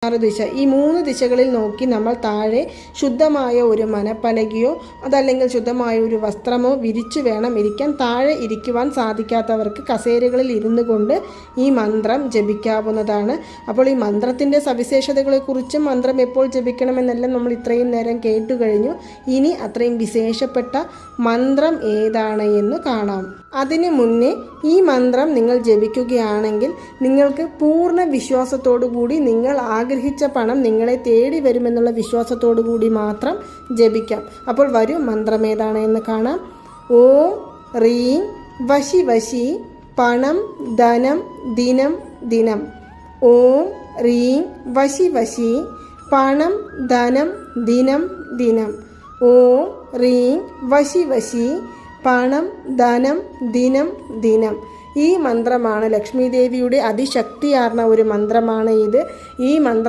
മറുദിശ, ഈ 3 ദിശകളിൽ നോക്കി നമ്മൾ താഴെ ശുദ്ധമായ ഒരു മനപ്പലകയോ അതല്ലെങ്കിൽ ശുദ്ധമായ ഒരു വസ്ത്രമോ വിരിച്ചു വേണം ഇരിക്കാൻ. താഴെ ഇരിക്കുവാൻ സാധിക്കാത്തവർക്ക് കസേരകളിൽ ഇരുന്നു കൊണ്ട് ഈ മന്ത്രം ജപിക്കാവുന്നതാണ്. അപ്പോൾ ഈ മന്ത്രത്തിൻ്റെ സവിശേഷതകളെക്കുറിച്ചും മന്ത്രം എപ്പോൾ ജപിക്കണമെന്നെല്ലാം നമ്മൾ ഇത്രയും നേരം കേട്ടു കഴിഞ്ഞു. ഇനി അത്രയും വിശേഷപ്പെട്ട മന്ത്രം ഏതാണ് എന്ന് കാണാം. അതിനു മുന്നേ ഈ മന്ത്രം നിങ്ങൾ ജപിക്കുകയാണെങ്കിൽ നിങ്ങൾക്ക് പൂർണ്ണ വിശ്വാസത്തോടു കൂടി നിങ്ങൾ ആഗ്രഹിച്ച പണം നിങ്ങളെ തേടി വരുമെന്നുള്ള വിശ്വാസത്തോടു കൂടി മാത്രം ജപിക്കാം. അപ്പോൾ വരൂ, മന്ത്രം ഏതാണ് എന്ന് കാണാം. ഓം റീം വശി വശി പണം ധനം ദിനം ദിനം. ഓം റീം വശി വശി പണം ധനം ദിനം ദിനം. ഓം റീം വശി വശി പണം ധനം ദിനം ദിനം. ഈ മന്ത്രമാണ് ലക്ഷ്മി ദേവിയുടെ അതിശക്തിയാർന്ന ഒരു മന്ത്രമാണ് ഇത്. ഈ മന്ത്രം